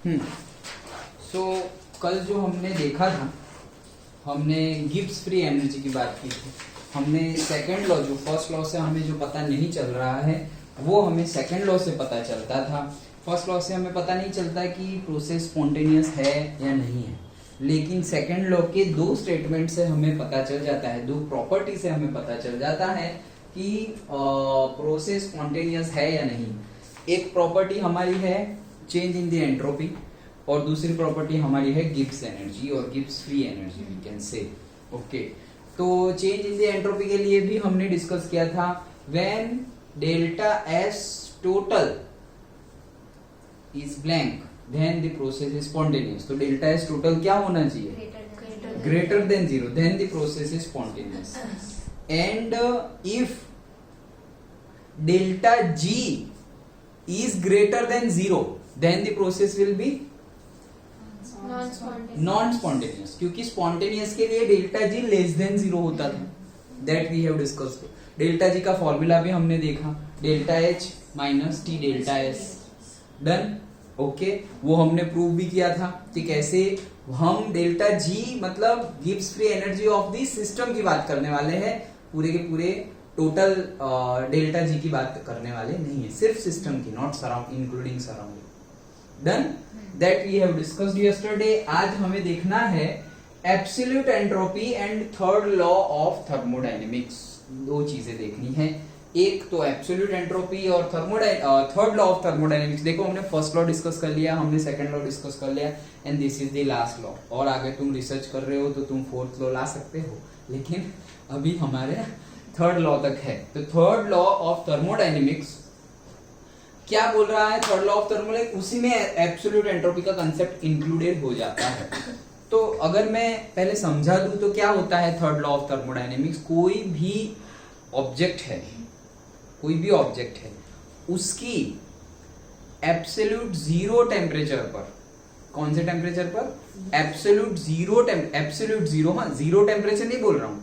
सो कल जो हमने देखा था, हमने गिब्स फ्री एनर्जी की बात की थी। हमने सेकंड लॉ, जो फर्स्ट लॉ से हमें जो पता नहीं चल रहा है वो हमें सेकंड लॉ से पता चलता था। फर्स्ट लॉ से हमें पता नहीं चलता कि प्रोसेस स्पॉन्टेनियस है या नहीं है, लेकिन सेकंड लॉ के दो स्टेटमेंट से हमें पता चल जाता है, दो प्रॉपर्टी से हमें पता चल जाता है कि प्रोसेस स्पॉन्टेनियस है या नहीं। एक प्रॉपर्टी हमारी है चेंज इन द एंट्रोपी और दूसरी प्रॉपर्टी हमारी है गिब्स एनर्जी और Gibbs free energy, we can say. Okay, तो चेंज इन द एंट्रोपी के लिए भी हमने डिस्कस किया था, when delta S total is blank then the process is spontaneous. तो डेल्टा एस टोटल क्या होना चाहिए? Greater than zero, then the process is spontaneous. And if delta G is greater than zero, then the process will be non-spontaneous, क्योंकि spontaneous के लिए delta G less than zero होता था, that we have discussed। Delta G का formula भी हमने देखा, delta H minus T delta S, done. Okay, वो हमने प्रूव भी किया था कि कैसे हम डेल्टा जी मतलब Gibbs free energy of the system की बात करने वाले हैं, पूरे के पूरे टोटल डेल्टा जी की बात करने वाले नहीं है, सिर्फ सिस्टम की, not surround including surrounding. Done, that we have discussed yesterday. आज हमें देखना है absolute entropy and third law of thermodynamics. दो चीजें देखनी है, एक तो एब्सोल्यूट एंट्रोपी और थर्ड लॉ ऑफ थर्मोडायनेमिक्स। देखो, हमने फर्स्ट लॉ डिस्कस कर लिया, हमने सेकंड लॉ डिस्कस कर लिया, and this is the last law. और आगे तुम रिसर्च कर रहे हो तो तुम फोर्थ लॉ ला सकते हो, लेकिन अभी हमारे थर्ड लॉ तक है। तो थर्ड लॉ ऑफ थर्मोडायनेमिक्स क्या बोल रहा है? थर्ड लॉ ऑफ थर्मोडायनेमिक्स, उसी में एब्सोल्यूट एंट्रोपी का कंसेप्ट इंक्लूडेड हो जाता है। तो अगर मैं पहले समझा दूं तो क्या होता है थर्ड लॉ ऑफ थर्मोडायनेमिक्स? कोई भी ऑब्जेक्ट है, उसकी एब्सोल्यूट जीरो टेम्परेचर पर, कौन से टेम्परेचर पर? एब्सोल्यूट जीरो, हाँ, जीरो टेम्परेचर नहीं बोल रहा हूं,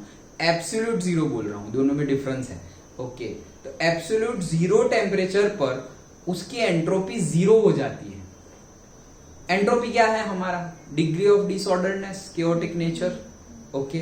एब्सोल्यूट जीरो बोल रहा हूं, दोनों में डिफरेंस है। ओके, तो एब्सोल्यूट जीरो टेम्परेचर पर उसकी एंट्रोपी जीरो हो जाती है। एंट्रोपी क्या है हमारा? Degree of disorderness, chaotic nature. Okay,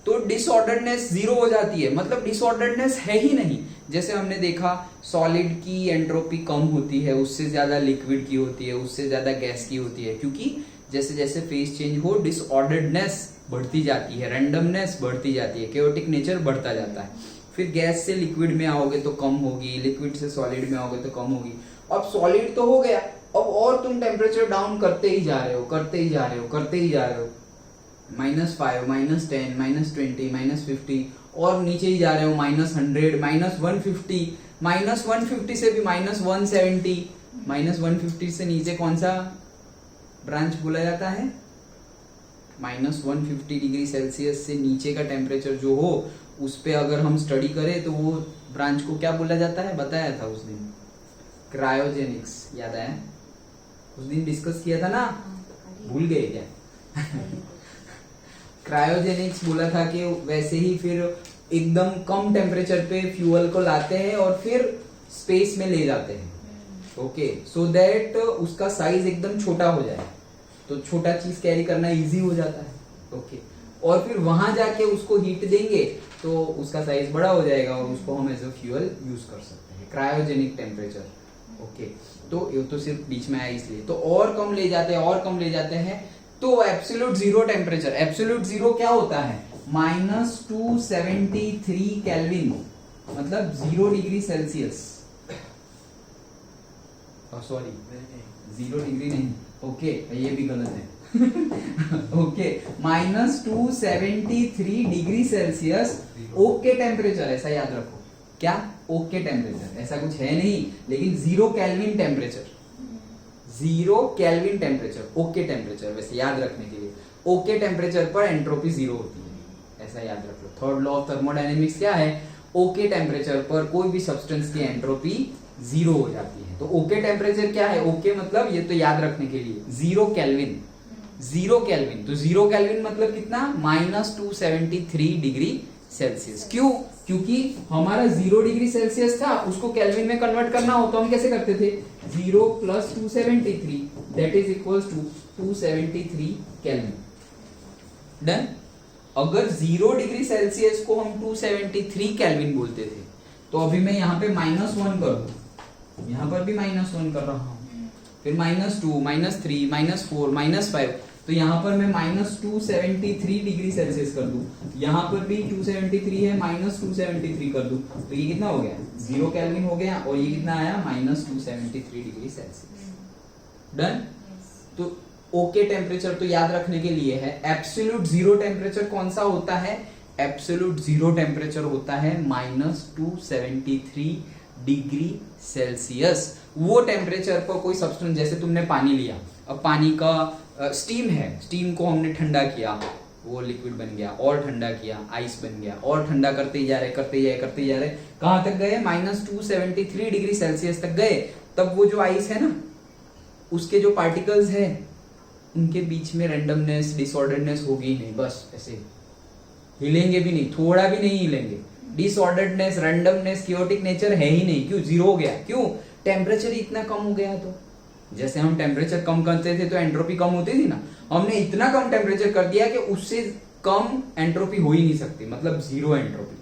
तो डिसऑर्डरनेस जीरो हो जाती है, मतलब डिसऑर्डरनेस है ही नहीं। जैसे हमने देखा सॉलिड की एंट्रोपी कम होती है, उससे ज्यादा लिक्विड की होती है, उससे ज्यादा गैस की होती है, क्योंकि जैसे जैसे फेज चेंज हो डिसऑर्डरनेस बढ़ती जाती है, रैंडमनेस बढ़ती जाती है, केओटिक नेचर बढ़ता जाता है। फिर गैस से लिक्विड में आओगे तो कम होगी, लिक्विड से सॉलिड में आओगे तो कम होगी। अब सॉलिड तो हो गया, अब और तुम टेम्परेचर डाउन करते ही जा रहे हो, -5, -10, -20, -50, और नीचे ही जा रहे हो, -100, -150, -150 से भी -170, -150 से नीचे कौन सा ब्रांच बोला जाता है? -150 डिग्री सेल्सियस से नीचे का टेम्परेचर जो हो उस पे अगर हम स्टडी करें तो वो ब्रांच को क्या बोला जाता है? बताया था उस दिन, क्रायोजेनिक्स। याद आया? उस दिन डिस्कस किया था ना, भूल गए क्या? क्रायोजेनिक्स बोला था कि वैसे ही फिर एकदम कम टेम्परेचर पे फ्यूल को लाते हैं और फिर स्पेस में ले जाते हैं। ओके, सो दैट उसका साइज एकदम छोटा हो जाए, तो छोटा चीज कैरी करना इजी हो जाता है। ओके, और फिर वहां जाके उसको हीट देंगे तो उसका साइज बड़ा हो जाएगा और उसको हम एज अ फ्यूल यूज कर सकते हैं, क्रायोजेनिक टेम्परेचर। ओके, तो ये तो सिर्फ बीच में आया इसलिए, तो और कम ले जाते हैं तो absolute zero temperature, absolute zero क्या होता है? -273 केल्विन, मतलब 0 डिग्री सेल्सियस। सॉरी, 0 डिग्री नहीं, ओके, ये भी गलत है। Okay, -273 degree Celsius okay temperature, ऐसा याद रखो। क्या? ओके टेम्परेचर, ऐसा कुछ है नहीं, लेकिन 0 kelvin temperature, 0 kelvin temperature okay temperature, वैसे याद रखने के लिए ओके टेम्परेचर पर एंट्रोपी जीरो होती है, ऐसा याद रख लो। थर्ड लॉ ऑफ थर्मोडायनेमिक्स क्या है? ओके टेम्परेचर पर कोई भी सब्सटेंस की एंट्रोपी जीरो हो जाती है। तो ओके टेम्परेचर क्या है? ओके मतलब ये तो याद रखने के लिए 0 केल्विन, 0 केल्विन। तो 0 केल्विन मतलब कितना? -273 डिग्री सेल्सियस। क्यों? क्योंकि हमारा 0 डिग्री सेल्सियस था, उसको केल्विन में कन्वर्ट करना हो तो हम कैसे करते थे, 0 + 273 that is equals to 273 kelvin. Done. अगर 0 डिग्री सेल्सियस को हम 273 केल्विन बोलते थे, तो अभी मैं यहाँ पे -1 कर दूं, यहाँ पर भी -1 कर रहा हूँ, फिर -2 -3 -4 -5, तो यहाँ पर मैं -273 डिग्री सेल्सियस कर दूं, यहाँ पर भी 273 है, -273 कर दूं, तो ये कितना हो गया, 0 केल्विन हो गया, और ये कितना आया, -273 डिग्री सेल्सियस। डन। तो ओके टेम्परेचर तो याद रखने के लिए है। एब्सोल्यूट जीरो टेम्परेचर कौन सा होता है, एब्सोल्यूट जीरो टेम्परेचर होता है -273 डिग्री सेल्सियस। वो टेम्परेचर पर कोई सब्सटेंस, जैसे तुमने पानी लिया, अब पानी का स्टीम है, स्टीम को हमने ठंडा किया, वो लिक्विड बन गया, और ठंडा किया, आइस बन गया, और ठंडा करते ही जा रहे, करते जा रहे, कहां तक गए, -273 डिग्री सेल्सियस तक गए। तब वो जो आइस है ना, उसके जो पार्टिकल्स है, उनके बीच में रैंडमनेस, डिसऑर्डरनेस होगी नहीं, बस ऐसे हिलेंगे भी नहीं, थोड़ा भी नहीं हिलेंगे। डिसऑर्डरनेस, रैंडमनेस, क्योटिक नेचर है ही नहीं। क्यों? जीरो हो गया। क्यों? टेम्परेचर इतना कम हो गया। तो जैसे हम टेम्परेचर कम करते थे तो एंट्रोपी कम होती थी ना, हमने इतना कम टेम्परेचर कर दिया कि उससे कम एंट्रोपी हो ही नहीं सकती, मतलब zero entropy.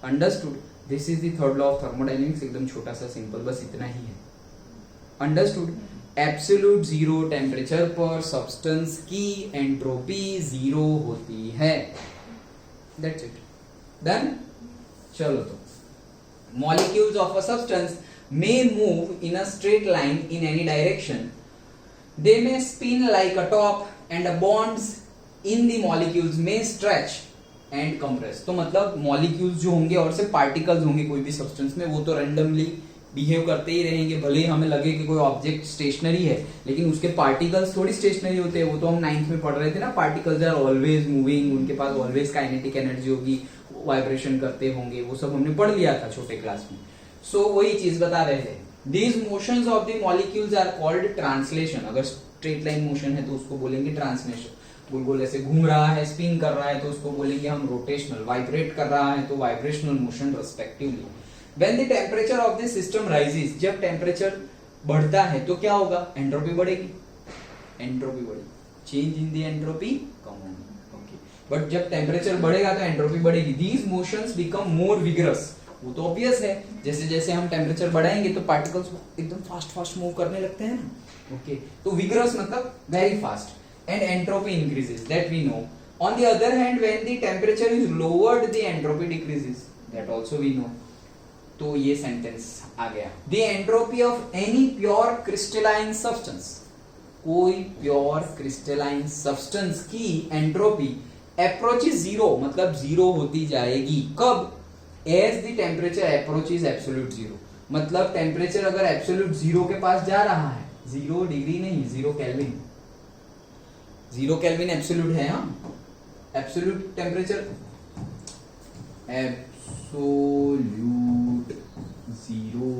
Understood? This is the third law of thermodynamics. एकदम छोटा सा सिंपल, बस इतना ही है। अंडरस्टूड? एब्सोल्यूट जीरो टेम्परेचर पर सब्सटेंस की एंट्रोपी जीरो होती है। That's it. डन। चलो, तो molecules of a substance may move in a straight line in any direction. They may spin like a top and the bonds in the molecules may stretch and compress. तो मतलब molecules जो होंगे और सिर्फ particles होंगे कोई भी substance में, वो तो रैंडमली बिहेव करते ही रहेंगे। भले ही हमें लगे कि कोई ऑब्जेक्ट स्टेशनरी है, लेकिन उसके पार्टिकल्स थोड़ी स्टेशनरी होते हैं। वो तो हम 9th में पढ़ रहे थे ना, पार्टिकल्स आर ऑलवेज मूविंग, उनके पास ऑलवेज काइनेटिक एनर्जी होगी, वाइब्रेशन करते होंगे, वो सब हमने पढ़ लिया था छोटे क्लास में। सो वही चीज बता रहे थे। These motions of the molecules are called translation. अगर स्ट्रेट लाइन मोशन है तो उसको बोलेंगे ट्रांसलेशन। गोल-गोल ऐसे घूम रहा है, स्पिन कर रहा है, तो उसको बोलेंगे हम रोटेशनल। वाइब्रेट कर रहा है तो vibrational motion respectively. When the temperature of the system rises, जब टेम्परेचर बढ़ता है तो क्या होगा, एंट्रोपी बढ़ेगी, एंट्रोपी बढ़ेगी, चेंज इन द एंट्रोपी कम होगी। ओके, बट जब टेम्परेचर बढ़ेगा तो एंट्रोपी बढ़ेगी। These motions become more vigorous. वो तो ऑब्वियस है, जैसे जैसे हम टेम्परेचर बढ़ाएंगे तो पार्टिकल्स एकदम फास्ट मूव करने लगते हैं ना। ओके, तो विगरस मतलब very fast. And entropy increases, that we know. On the other hand, when the temperature is lowered, the entropy decreases, that also we know. तो ये सेंटेंस आ गया। The entropy of any pure crystalline substance, कोई pure crystalline substance की entropy approaches zero, मतलब zero होती जाएगी। कब? As the temperature approaches absolute zero, मतलब टेम्परेचर अगर एब्सोल्यूट जीरो के पास जा रहा है, 0 डिग्री नहीं, 0 केल्विन, 0 केल्विन एब्सोल्यूट है। हाँ, absolute temperature, absolute zero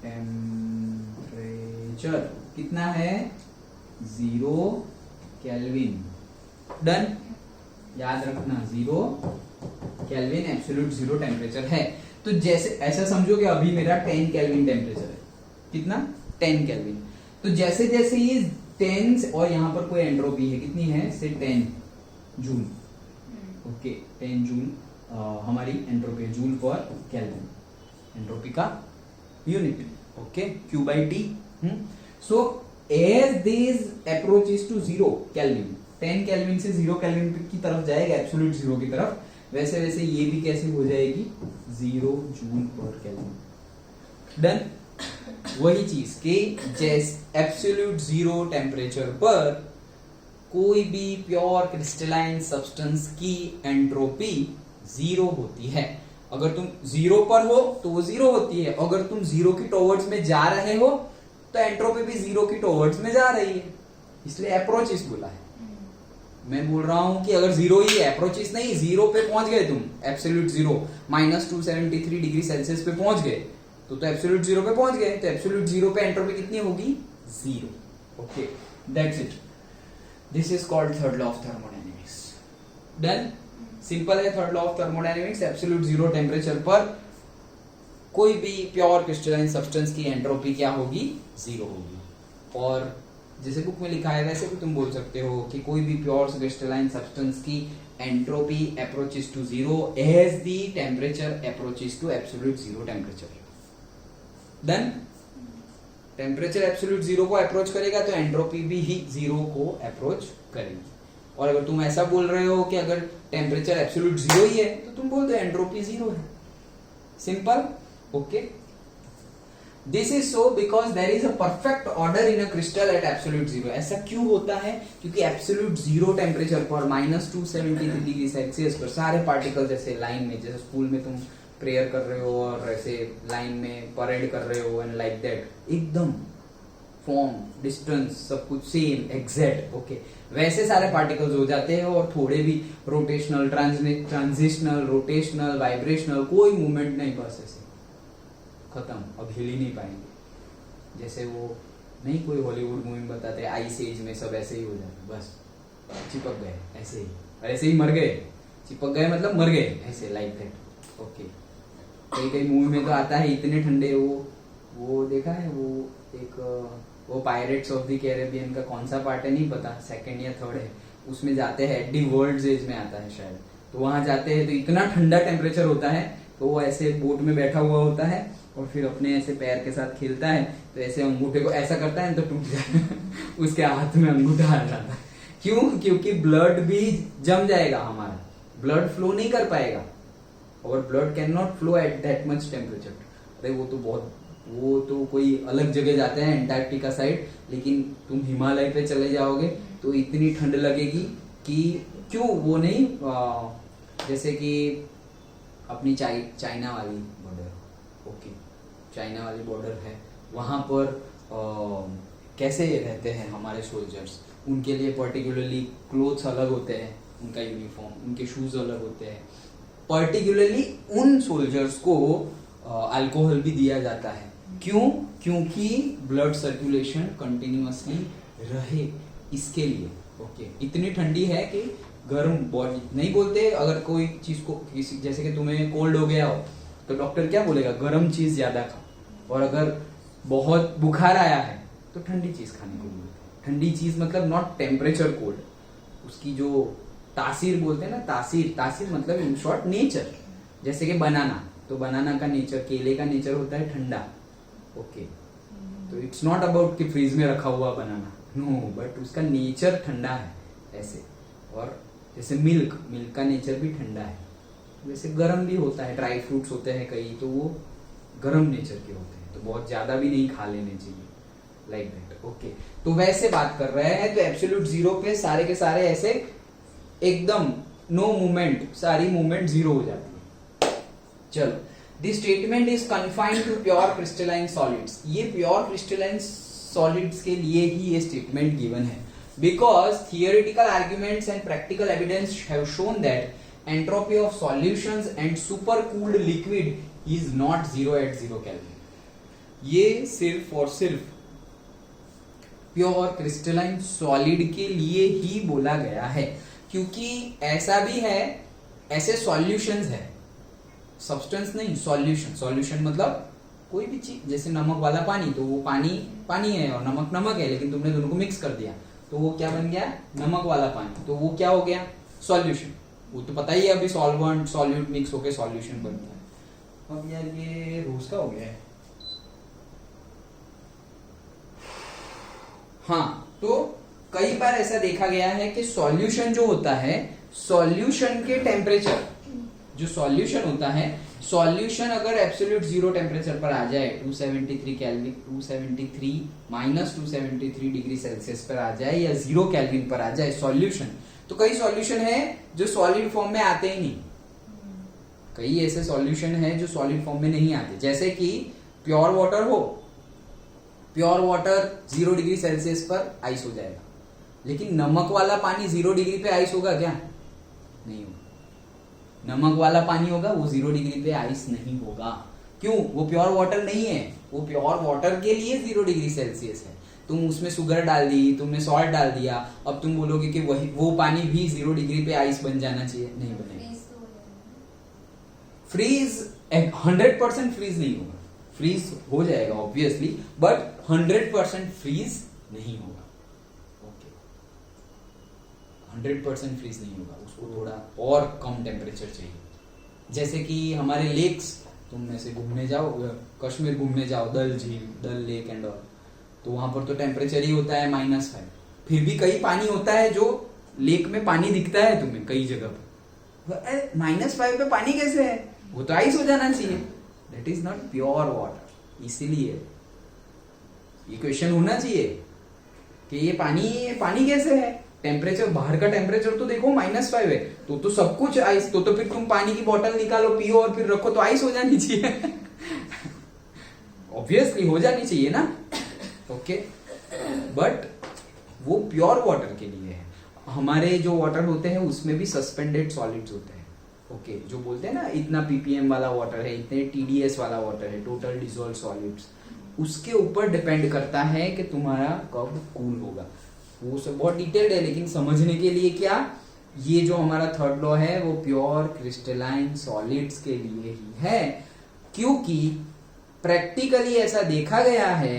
temperature कितना है, 0 केल्विन। डन। याद रखना, 0 केल्विन एब्सोल्यूट जीरो टेम्परेचर है। तो जैसे ऐसा समझो कि अभी मेरा 10 केल्विन टेम्परेचर है, कितना, 10 केल्विन। तो जैसे जैसे ये 10 और यहाँ पर कोई एंट्रोपी है, कितनी है, से 10 जूल। ओके, 10 जूल हमारी एंट्रोपी, जूल पर केल्विन, एंट्रोपी का unit. Okay, Q/T। So as this approaches to 0 kelvin, 10 kelvin से 0 केल्विन की तरफ जाएगा, एब्सोल्यूट जीरो की तरफ, वैसे वैसे ये भी कैसे हो जाएगी, 0 जूल पर केल्विन। डन। वही चीज कि जैसे एब्सोल्यूट जीरो टेम्परेचर पर कोई भी प्योर क्रिस्टलाइन सब्सटेंस की एंट्रोपी जीरो होती है। अगर तुम 0 पर हो तो वो 0 होती है, अगर तुम 0 की टुवर्ड्स में जा रहे हो तो एंट्रोपी भी 0 की टुवर्ड्स में जा रही है, इसलिए अप्रोचेस बोला है। मैं बोल रहा हूं कि अगर 0 ही है, अप्रोचेस नहीं, 0 पे पहुंच गए तुम, एब्सोल्यूट जीरो, -273 डिग्री सेल्सियस पे पहुंच गए, तो एब्सोल्यूट जीरो पे पहुंच गए, तो एब्सोल्यूट जीरो पे एंट्रोपी कितनी होगी, 0। Okay, that's it. This is called third law of thermodynamics. Done. Simple है, third law of thermodynamics, absolute zero temperature पर कोई भी प्योर क्रिस्टलाइन सब्सटेंस की एंट्रोपी क्या होगी, जीरो होगी। और जैसे बुक में लिखा है वैसे भी तुम बोल सकते हो कि कोई भी प्योर क्रिस्टलाइन सब्सटेंस की entropy approaches to zero as the temperature approaches to absolute zero temperature. Then temperature absolute zero को अप्रोच करेगा तो एंट्रोपी भी ही जीरो को अप्रोच करेगी। और अगर तुम ऐसा बोल रहे हो कि अगर टेम्परेचर एब्सोल्यूट जीरो ही है तो तुम बोल दो एंट्रोपी जीरो है, simple. Okay, this is so because there is a perfect order in a crystal at absolute zero. ऐसा क्यों होता है, क्योंकि एब्सोल्यूट जीरो टेम्परेचर पर -273 डिग्री सेल्सियस पर सारे पार्टिकल, जैसे लाइन में, जैसे स्कूल में तुम प्रेयर कर रहे हो और ऐसे लाइन में परेड कर रहे हो एंड लाइक दैट, एकदम फॉर्म, डिस्टेंस, सब कुछ सेम एग्जैक्ट। ओके, वैसे सारे पार्टिकल्स हो जाते हैं और थोड़े भी रोटेशनल, ट्रांजिशनल, रोटेशनल, वाइब्रेशनल कोई मूवमेंट नहीं, बस ऐसे खत्म, अब हिल ही नहीं पाएंगे। जैसे वो नहीं कोई हॉलीवुड मूवी में बताते हैं आइस एज में सब ऐसे ही हो जाते, बस चिपक गए ऐसे ही, और ऐसे ही मर गए। चिपक गए मतलब मर गए, ऐसे लाइक दैट। ओके, कई कई मूवी में तो आता है इतने ठंडे, वो देखा है वो पायरेट्स ऑफ द कैरेबियन का कौन सा पार्ट है नहीं पता, सेकंड या थर्ड है, उसमें जाते हैं एट दी वर्ल्ड्स एज में आता है शायद, तो वहां जाते हैं तो इतना ठंडा टेम्परेचर होता है, तो वो ऐसे बोट में बैठा हुआ होता है और फिर अपने ऐसे पैर के साथ खेलता है, तो ऐसे अंगूठे को ऐसा करता है तो टूट जाता है उसके हाथ में अंगूठा आ जाता है। क्यों? क्योंकि ब्लड भी जम जाएगा, हमारा ब्लड फ्लो नहीं कर पाएगा, और blood can not flow at that much temperature. अरे वो तो कोई अलग जगह जाते हैं एंटार्क्टिका साइड, लेकिन तुम हिमालय पे चले जाओगे तो इतनी ठंड लगेगी कि क्यों वो नहीं, जैसे कि अपनी चाइना वाली बॉर्डर, ओके, चाइना वाली बॉर्डर है, वहां पर कैसे रहते हैं हमारे सोल्जर्स, उनके लिए पर्टिकुलरली क्लोथ्स अलग होते हैं, उनका यूनिफॉर्म, उनके शूज अलग होते हैं, पर्टिकुलरली उन सोल्जर्स को अल्कोहल भी दिया जाता है। क्यों? क्योंकि ब्लड सर्कुलेशन कंटिन्यूअसली रहे, इसके लिए। ओके, इतनी ठंडी है कि गर्म बॉडी नहीं बोलते, अगर कोई चीज को किसी, जैसे कि तुम्हें कोल्ड हो गया हो तो डॉक्टर क्या बोलेगा, गर्म चीज ज्यादा खाओ, और अगर बहुत बुखार आया है तो ठंडी चीज खाने को बोलते हैं। ठंडी चीज मतलब नॉट टेम्परेचर कोल्ड, उसकी जो तासीर बोलते हैं ना, तासीर मतलब इन शॉर्ट नेचर, जैसे कि बनाना, तो बनाना का नेचर, केले का नेचर होता है ठंडा। ओके, तो इट्स नॉट अबाउट कि फ्रीज में रखा हुआ बनाना, नो, बट उसका नेचर ठंडा है ऐसे। और जैसे मिल्क का नेचर भी ठंडा है, वैसे गर्म भी होता है, ड्राई फ्रूट्स होते हैं कई, तो वो गर्म नेचर के होते हैं, तो बहुत ज्यादा भी नहीं खा लेने चाहिए, लाइक दैट। ओके, तो वैसे बात कर रहे हैं, तो एब्सोल्यूट जीरो पे सारे के सारे ऐसे एकदम नो मूवमेंट, सारी मूवमेंट जीरो हो जाती है। चलो, this statement is confined to pure crystalline solids. ये प्योर क्रिस्टलाइन सॉलिड्स के लिए ही ये स्टेटमेंट गिवन है, because theoretical arguments and practical evidence have shown that entropy of solutions and super cooled liquid is not zero at 0 kelvin. ये सिर्फ और सिर्फ प्योर क्रिस्टलाइन सॉलिड के लिए ही बोला गया है, क्योंकि ऐसा भी है, ऐसे सॉल्यूशंस है, सब्सटेंस नहीं, सॉल्यूशन मतलब कोई भी चीज, जैसे नमक वाला पानी, तो वो पानी है और नमक है, लेकिन तुमने दोनों को मिक्स कर दिया तो वो क्या बन गया, नमक वाला पानी, तो वो क्या हो गया, सॉल्यूशन। वो तो पता ही है, अभी सॉल्वेंट सॉल्यूट मिक्स होकर सॉल्यूशन बनता है। अब यार ये रोज का हो गया है। हाँ, तो कई बार ऐसा देखा गया है कि सॉल्यूशन जो होता है, सॉल्यूशन के टेम्परेचर, जो सॉल्यूशन होता है, सॉल्यूशन अगर एब्सोल्यूट जीरो टेम्परेचर पर आ जाए, 273 केल्विन, 273 माइनस 273 डिग्री सेल्सियस पर आ जाए, या 0 केल्विन पर आ जाए सॉल्यूशन, तो कई सॉल्यूशन है जो सॉलिड फॉर्म में आते ही नहीं। कई ऐसे सॉल्यूशन है जो सॉलिड फॉर्म में नहीं आते, जैसे कि प्योर वाटर हो, प्योर वाटर 0 डिग्री सेल्सियस पर आइस हो जाएगा, लेकिन नमक वाला पानी 0 डिग्री पे आइस होगा क्या? नहीं होगा। नमक वाला पानी होगा, वो 0 डिग्री पे आइस नहीं होगा। क्यों? वो प्योर वाटर नहीं है, वो प्योर वाटर के लिए 0 डिग्री सेल्सियस है। तुम उसमें शुगर डाल दी, तुमने सॉल्ट डाल दिया, अब तुम बोलोगे कि वही वो पानी भी 0 डिग्री पे आइस बन जाना चाहिए, नहीं बनेगा। फ्रीज 100% फ्रीज नहीं होगा, फ्रीज हो जाएगा ऑब्वियसली, बट 100% फ्रीज नहीं होगा। ओके, 100% फ्रीज नहीं होगा, उसको थोड़ा और कम टेम्परेचर चाहिए। जैसे कि हमारे लेक्स, तुम में से घूमने जाओ, कश्मीर घूमने जाओ, डल झील, डल लेक एंड ऑल, तो वहां पर तो टेम्परेचर ही होता है -5। फिर भी कई पानी होता है जो लेक में पानी दिखता है तुम्हें कई जगह पर, -5 पे पानी कैसे है, वो तो आइस हो जाना चाहिए। That is not pure water. इसीलिए ये क्वेश्चन होना चाहिए कि ये पानी कैसे है, टेम्परेचर, बाहर का टेम्परेचर तो देखो -5 है, तो सब कुछ आइस, तो फिर तुम पानी की बोतल निकालो, पियो और फिर रखो, तो आइस हो जानी चाहिए। ऑब्वियसली हो जानी चाहिए ना। ओके, बट वो प्योर वाटर के लिए है। हमारे जो वाटर होते हैं उसमें भी सस्पेंडेड सॉलिड्स होते हैं। ओके, जो बोलते हैं ना इतना ppm वाला वाटर है, इतने TDS वाला वाटर है, टोटल डिसॉल्व सॉलिड्स, उसके ऊपर डिपेंड करता है कि तुम्हारा कब कूल होगा। वो सब बहुत डिटेल्ड है, लेकिन समझने के लिए क्या, ये जो हमारा थर्ड लॉ है वो प्योर क्रिस्टलाइन सॉलिड्स के लिए ही है, क्योंकि प्रैक्टिकली ऐसा देखा गया है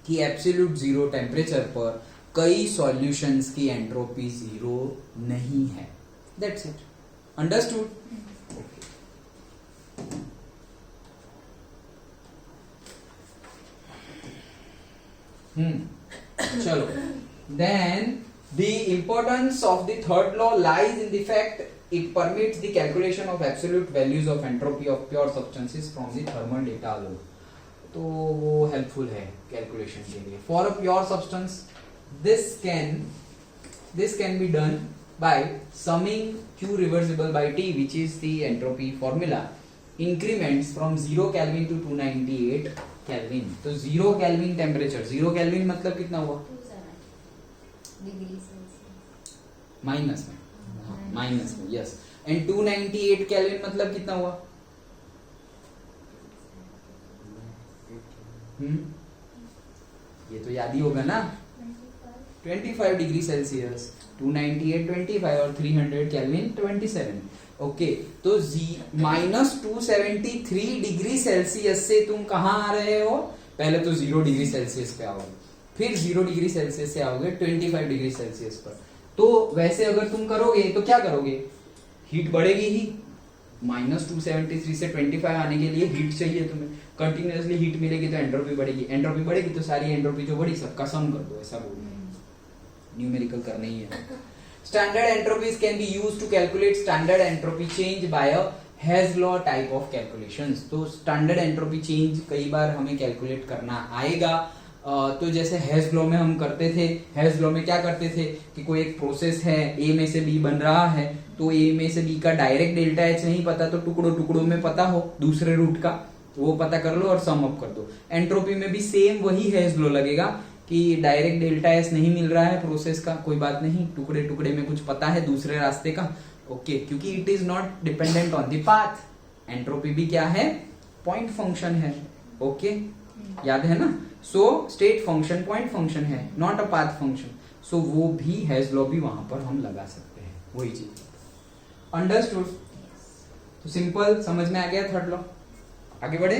कि एब्सोल्यूट जीरो टेम्परेचर पर कई सॉल्यूशंस की एंट्रोपी जीरो नहीं है। That's it, understood? चलो, then the importance of the third law lies in the fact it permits the calculation of absolute values of entropy of pure substances from the thermal data alone. तो वो helpful है calculation के लिए। For a pure substance this can be done by summing Q reversible by T, which is the entropy formula, increments from 0 Kelvin to 298 Kelvin। तो 0 Kelvin temperature, 0 Kelvin मतलब कितना हुआ, minus में, यस, एंड 298 केल्विन मतलब कितना हुआ, ये तो याद ही होगा ना, 25 डिग्री सेल्सियस, 298 25 और 300 केल्विन 27। ओके, तो -273 डिग्री सेल्सियस से तुम कहां आ रहे हो, पहले तो 0 डिग्री सेल्सियस पे आओगे, फिर 0 डिग्री सेल्सियस से आओगे 25 डिग्री सेल्सियस पर। तो वैसे अगर तुम करोगे तो क्या करोगे, हीट बढ़ेगी ही, -273 से 25 आने के लिए हीट चाहिए तुम्हें, कंटिन्यूअसली हीट मिलेगी तो एंट्रोपी बढ़ेगी, एंट्रोपी बढ़ेगी तो सारी एंट्रोपी जो बढ़ी सबका सम कर दो, ऐसा बोल रहे हैं, न्यूमेरिकल करना ही है। Standard entropies can be used to calculate standard entropy change by a Hess law type of calculations. तो स्टैंडर्ड एंट्रोपी चेंज कई बार हमें कैलकुलेट करना आएगा। तो जैसे हेज लॉ में हम करते थे, हेज लॉ में क्या करते थे कि कोई एक प्रोसेस है, ए में से बी बन रहा है, तो ए में से बी का डायरेक्ट डेल्टा एच नहीं पता तो टुकड़ों में पता हो दूसरे रूट का, तो वो पता कर लो और सम अप कर दो। एंट्रोपी में भी सेम वही हेज लॉ लगेगा कि डायरेक्ट डेल्टा एच नहीं मिल रहा है प्रोसेस का, कोई बात नहीं, टुकड़े में कुछ पता है दूसरे रास्ते का। ओके, क्योंकि it is not dependent on the path. Entropy भी क्या है, पॉइंट फंक्शन है। ओके, याद है ना। सो स्टेट फंक्शन पॉइंट फंक्शन है, नॉट अ पाथ फंक्शन। सो वो भी हेज लॉ भी वहां पर हम लगा सकते हैं, वही चीज। अंडरस्टूड? तो सिंपल समझ में आ गया थर्ड लॉ। आगे बढ़े।